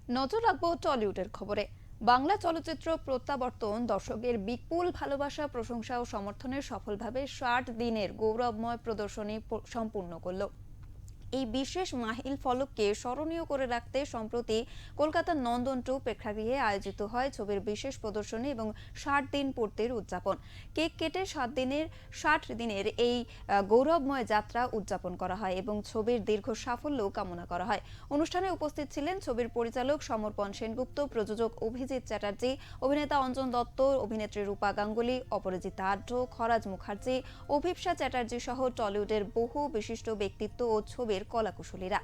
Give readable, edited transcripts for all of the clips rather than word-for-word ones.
নজর রাখবো টলিউডের খবরে। বাংলা চলচ্চিত্র প্রত্যাবর্তন দর্শকের বিপুল ভালোবাসা, প্রশংসা ও সমর্থনের সফলভাবে 60 দিনের গৌরবময় প্রদর্শনী সম্পূর্ণ করল। এই বিশেষ মাইল ফলককে স্মরণীয় করে রাখতে সম্প্রতি কলকাতার নন্দন 2 প্রেক্ষাগৃহে আয়োজিত হয় ছবির বিশেষ প্রদর্শনী এবং 60 দিন পূর্তির উদযাপন। কেক কেটে 60 দিনের এই গৌরবময় যাত্রা উদযাপন করা হয় এবং ছবির দীর্ঘ সাফল্য কামনা করা হয়। অনুষ্ঠানে উপস্থিত ছিলেন ছবির পরিচালক সমর্পণ সেনগুপ্ত, প্রযোজক অভিজিৎ চ্যাটার্জি, অভিনেতা অঞ্জন দত্ত, অভিনেত্রী রূপা গাঙ্গুলি, অপরাজিতা আড্ড, খরাজ মুখার্জি, অভিপ্সা চ্যাটার্জি সহ টলিউডের বহু বিশিষ্ট ব্যক্তিত্ব ও ছবির কলাকুশলীরা।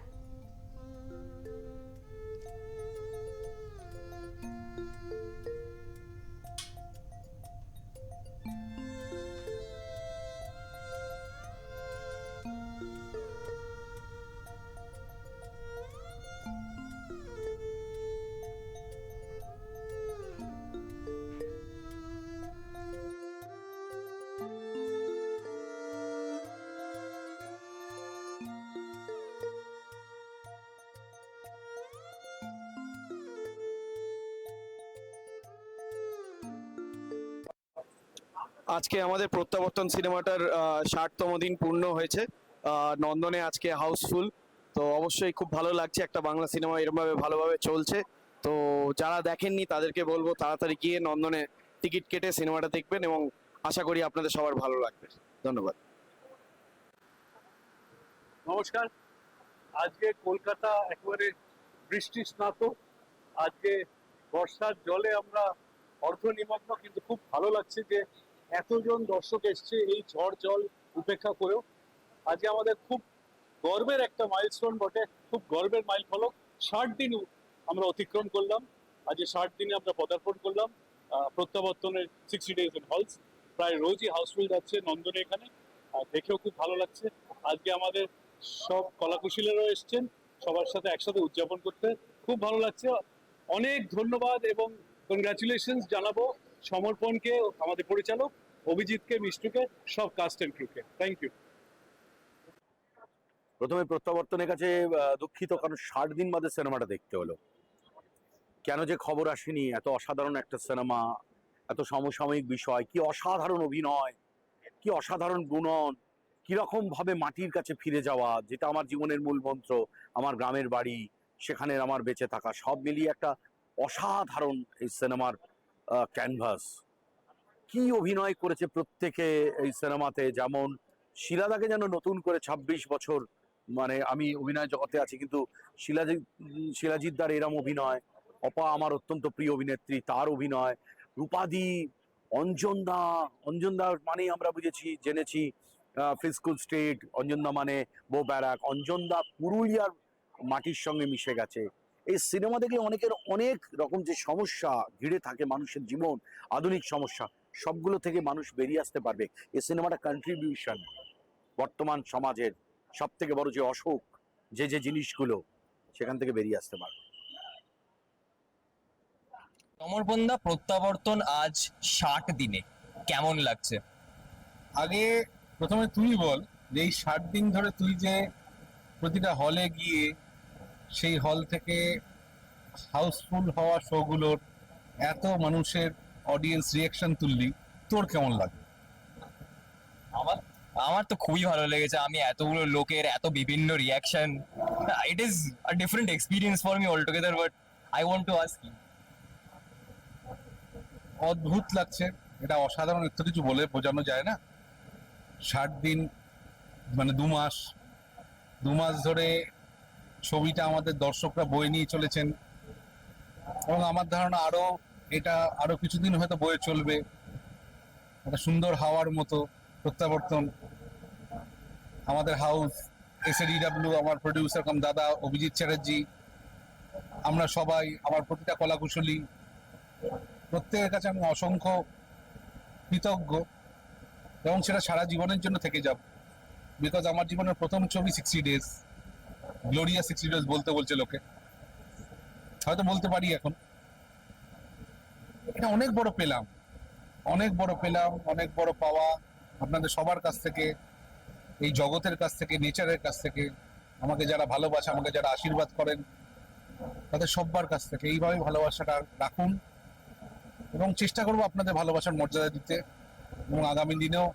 আজকে আমাদের প্রত্যাবর্তন সিনেমাটার 60তম দিন পূর্ণ হয়েছে। নন্দনে আজকে হাউসফুল। তো অবশ্যই খুব ভালো লাগছে, একটা বাংলা সিনেমা এরকমভাবে ভালোভাবে চলছে। তো যারা দেখেননি তাদেরকে বলবো তাড়াতাড়ি গিয়ে নন্দনে টিকিট কেটে সিনেমাটা দেখবেন এবং আশা করি আপনাদের সবার ভালো লাগবে। ধন্যবাদ। নমস্কার। আজকে কলকাতা একেবারে বৃষ্টি স্নাত। আজকে বর্ষার জলে আমরা অর্ধনিমগ্ন, কিন্তু খুব ভালো লাগছে যে এতজন দর্শক এসছে এই ঝড় জল উপেক্ষা করেও। আজকে আমাদের খুব গর্বের একটা মাইলস্টোন বটে, খুব গর্বের মাইল ফলক। 60 দিন আমরা অতিক্রম করলাম। আজকে 60 দিনে আমরা পদার্পণ করলাম প্রত্যাবর্তনের 60 days in halls। প্রায় রোজই হাউসফুল যাচ্ছে নন্দনে এখানে, দেখেও খুব ভালো লাগছে। আজকে আমাদের সব কলাকুশলীরাও এসছেন সবার সাথে একসাথে উদযাপন করতে, খুব ভালো লাগছে। অনেক ধন্যবাদ এবং কনগ্রাচুলেশনস জানাবো সমর্পণকে, আমাদের পরিচালক অভিজিৎকে, মিষ্টুকে, সব কাস্ট এন্ড ক্রুকে। Thank you. প্রথমে প্রত্যাবর্তনের কাছে দুঃখিত, কারণ 60 দিন বাদে সিনেমাটা দেখতে হলো। কেন যে খবর আসেনি, এত অসাধারণ একটা সিনেমা, এত সমসাময়িক বিষয়, কি অসাধারণ অভিনয়, কি অসাধারণ গুণন, কিরকম ভাবে মাটির কাছে ফিরে যাওয়া, যেটা আমার জীবনের মূল মন্ত্র, আমার গ্রামের বাড়ি, সেখানে আমার বেঁচে থাকা, সব মিলিয়ে একটা অসাধারণ এই সিনেমার ক্যানভাস। কি অভিনয় করেছে প্রত্যেকে এই সিনেমাতে। যেমন শিলাদাকে যেন নতুন করে 26 বছর, মানে আমি অভিনয় জগতে আছি কিন্তু শিলাজিৎদার এরম অভিনয়, অপা আমার অত্যন্ত প্রিয় অভিনেত্রী, তার অভিনয়, রূপাদি, অঞ্জনদা মানেই আমরা জেনেছি ফিসকুল স্ট্রিট, অঞ্জনদা মানে বো ব্যারাক, অঞ্জনদা পুরুলিয়ার মাটির সঙ্গে মিশে গেছে। এই সিনেমা দেখলে অনেকের অনেক রকম যে সমস্যা ঘিরে থাকে মানুষের জীবন, আধুনিক সমস্যা, সবগুলো থেকে মানুষ বেরিয়ে আসতে পারবে। এই সিনেমাটা কন্ট্রিবিউশন বর্তমান সমাজের সব থেকে বড় যে অসুখ, যে জিনিসগুলো, সেখান থেকে বেরিয়ে আসতে পারবে। সমরপন্দা প্রত্যাবর্তন আজ 60 দিনে কেমন লাগছে? আগে প্রথমে তুই বল যে এই 60 দিন ধরে তুই যে প্রতিটা হলে গিয়ে সেই হল থেকে হাউসফুল হওয়া শোগুলোর এত মানুষের অডিয়েন্স রিয়াকশন তুললি, তোর কেমন লাগে? আমার আমার তো খুবই ভালো লেগেছে। আমি এতগুলো লোকের এত বিভিন্ন reaction, it is a different experience for me all together. But I want to ask you. অদ্ভুত লাগছে, এটা অসাধারণ, এত কিছু বলে বোঝানো যায় না। 60 দিন মানে 2 মাস ধরে ছবিটা আমাদের দর্শকরা বয়ে নিয়ে চলেছেন এবং আমার ধারণা এটা আরো কিছুদিন হয়তো বয়ে চলবে। একটা সুন্দর হাওয়ার মতো প্রত্যাবর্তন। আমাদের হাউস, SADW, আমার প্রডিউসার কাম দাদা অভিজিৎ চ্যাটার্জি, আমরা সবাই, আমার প্রতিটা কলাকুশলী, প্রত্যেকের কাছে আমি অসংখ্য কৃতজ্ঞ এবং সেটা সারা জীবনের জন্য থেকে যাব। বিকজ আমার জীবনের প্রথম ছবি 60 days, গ্লোরিয়া 60 days বলতে বলছে লোকে, হয়তো বলতে পারি এখন। এটা অনেক বড় পেলাম, অনেক বড় পাওয়া আপনাদের সবার কাছ থেকে, এই জগতের কাছ থেকে, নেচারের কাছ থেকে। আমাকে যারা ভালোবাসে, আমাকে যারা আশীর্বাদ করেন, তাদের সব্বার কাছ থেকে এইভাবে ভালোবাসাটা রাখুন এবং চেষ্টা করবো আপনাদের ভালোবাসার মর্যাদা দিতে এবং আগামী দিনেও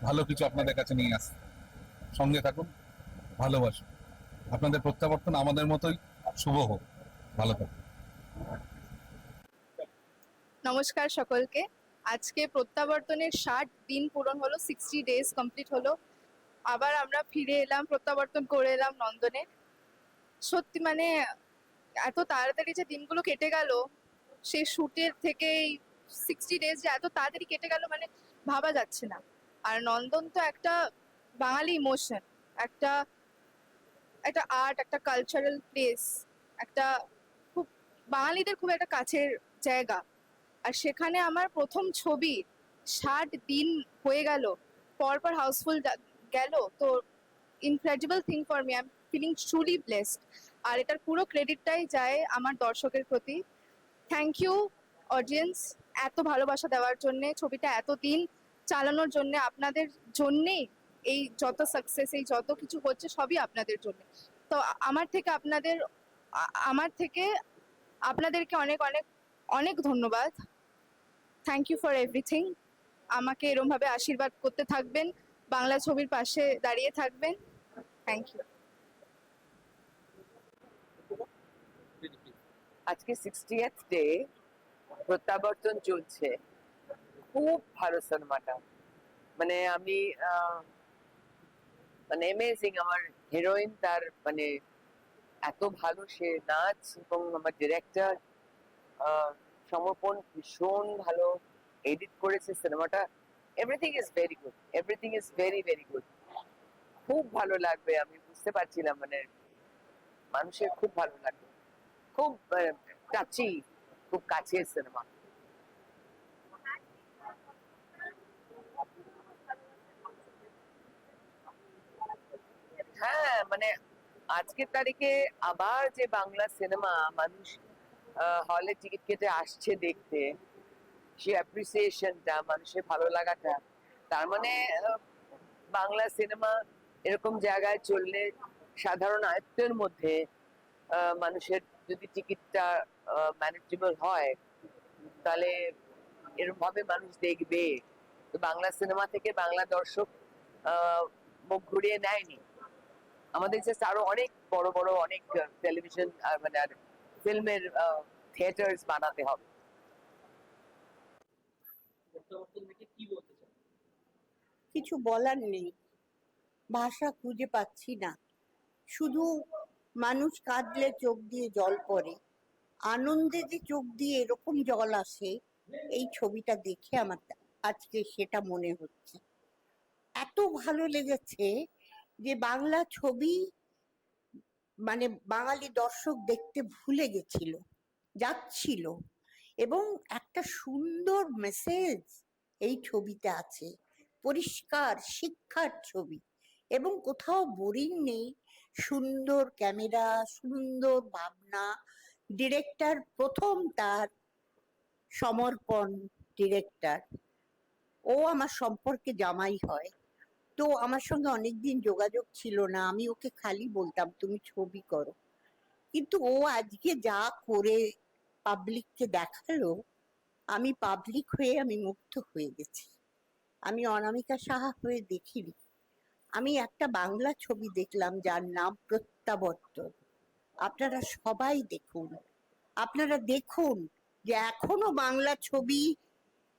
ভালো কিছু আপনাদের কাছে নিয়ে আসতে। সঙ্গে থাকুন, ভালোবাসুন। আপনাদের প্রত্যাবর্তন আমাদের মতোই শুভ হোক। ভালো থাকুন। নমস্কার সকলকে। আজকে প্রত্যাবর্তনের 60 দিন পূরণ হলো, 60 ডেজ কমপ্লিট হলো। আবার আমরা ফিরে এলাম, প্রত্যাবর্তন করে এলাম নন্দনে। সত্যি মানে এত তাড়াতাড়ি যে দিনগুলো কেটে গেল, সেই শুটের থেকেই 60 ডেজ যে এত তাড়াতাড়ি কেটে গেল মানে ভাবা যাচ্ছে না। আর নন্দন তো একটা বাঙালি ইমোশন, একটা একটা আর্ট, একটা কালচারাল প্লেস, একটা খুব বাঙালিদের খুব একটা কাছের জায়গা। আর সেখানে আমার প্রথম ছবি 60 দিন হয়ে গেল, পরপর হাউসফুল গেল, তো incredible thing for me. I am feeling truly blessed. আর এটার পুরো ক্রেডিটটাই যায় আমার দর্শকের প্রতি। থ্যাংক ইউ অডিয়েন্স, এত ভালোবাসা দেওয়ার জন্য, ছবিটা এত দিন চালানোর জন্য। আপনাদের জন্যেই এই যত সাকসেস, এই যত কিছু হচ্ছে সবই আপনাদের জন্য। তো আমার থেকে আপনাদেরকে অনেক অনেক অনেক ধন্যবাদ। Thank you for everything. আমাকে এরম ভাবে আশীর্বাদ করতে থাকবেন, বাংলা ছবির পাশে দাঁড়িয়ে থাকবেন। Thank you. আজকে 60th ডে, প্রত্যাবর্তন চলছে। খুব ভালো সিনেমাটা, মানে আমি মানে অ্যামেজিং। আমার হিরোইন তার মানে এত ভালো সে নাচ, এবং আমার ডিরেক্টর সমর্পণ ভীষণ ভালো এডিট করেছে সিনেমাটা। Everything is very good, everything is very very good. খুব ভালো লাগবে, আমি বুঝতে পারছিলাম, মানে মানুষের খুব ভালো লাগবে। খুব টাচি, খুব কাছের সিনেমা। হ্যাঁ, মানে আজকের তারিখে আবার যে বাংলা সিনেমা মানুষ হলে টিকিট কেটে আসছে দেখতে, সে অ্যাপ্রিসিয়েশনটা, মানুষের ভালো লাগাটা, তার মানে বাংলা সিনেমা এরকম জায়গায় চললে, সাধারণ আয়ত্তের মধ্যে মানুষের যদি টিকিটটা ম্যানেজেবল হয়, তাহলে এরকম ভাবে মানুষ দেখবে। তো বাংলা সিনেমা থেকে বাংলা দর্শক মুখ ঘুরিয়ে নেয়নি। আমাদের যে আরো অনেক বড় বড় অনেক টেলিভিশন মানে আর ফিল্মের থিয়েটার্স বানাতে হবে। কিছু বলার নেই, ভাষা খুঁজে পাচ্ছি না। শুধু মানুষ কাঁদলে চোখ দিয়ে জল পড়ে, আনন্দে যে চোখ দিয়ে এরকম জল আসে, এই ছবিটা দেখে আমার আজকে সেটা মনে হচ্ছে। এত ভালো লেগেছে যে বাংলা ছবি মানে বাঙালি দর্শক দেখতে ভুলে যাচ্ছিল, এবং একটা সুন্দর মেসেজ এই ছবিতে আছে, পরিষ্কার শিক্ষার ছবি, এবং কোথাও বোরিং নেই। সুন্দর ক্যামেরা, সুন্দর ভাবনা, ডিরেক্টর প্রথম তার সমর্পণ ডিরেক্টর, ও আমার সম্পর্কে জামাই হয়। তো আমার সঙ্গে অনেকদিন যোগাযোগ ছিল না, আমি ওকে খালি বলতাম তুমি ছবি করো, কিন্তু ও আজকে যা করে পাবলিককে দেখালো, আমি পাবলিক হয়ে আমি মুগ্ধ হয়ে গেছি। আমি অনামিকা সাহা হয়ে দেখিনি, আমি একটা বাংলা ছবি দেখলাম যার নাম প্রত্যাবর্তন। আপনারা সবাই দেখুন, আপনারা দেখুন যে এখনো বাংলা ছবি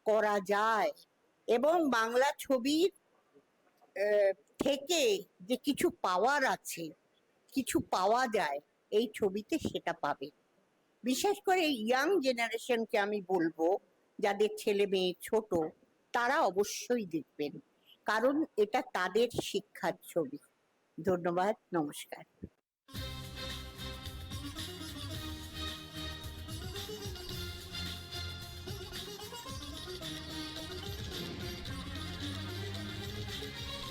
করা যায়, এবং বাংলা ছবির থেকে যে কিছু পাওয়ার আছে, কিছু পাওয়া যায় এই ছবিতে, সেটা পাবে। বিশেষ করে ইয়াং জেনারেশনকে আমি বলবো, যাদের ছেলে মেয়ে ছোট, তারা অবশ্যই দেখবেন, কারণ এটা তাদের শিক্ষার ছবি। ধন্যবাদ, নমস্কার।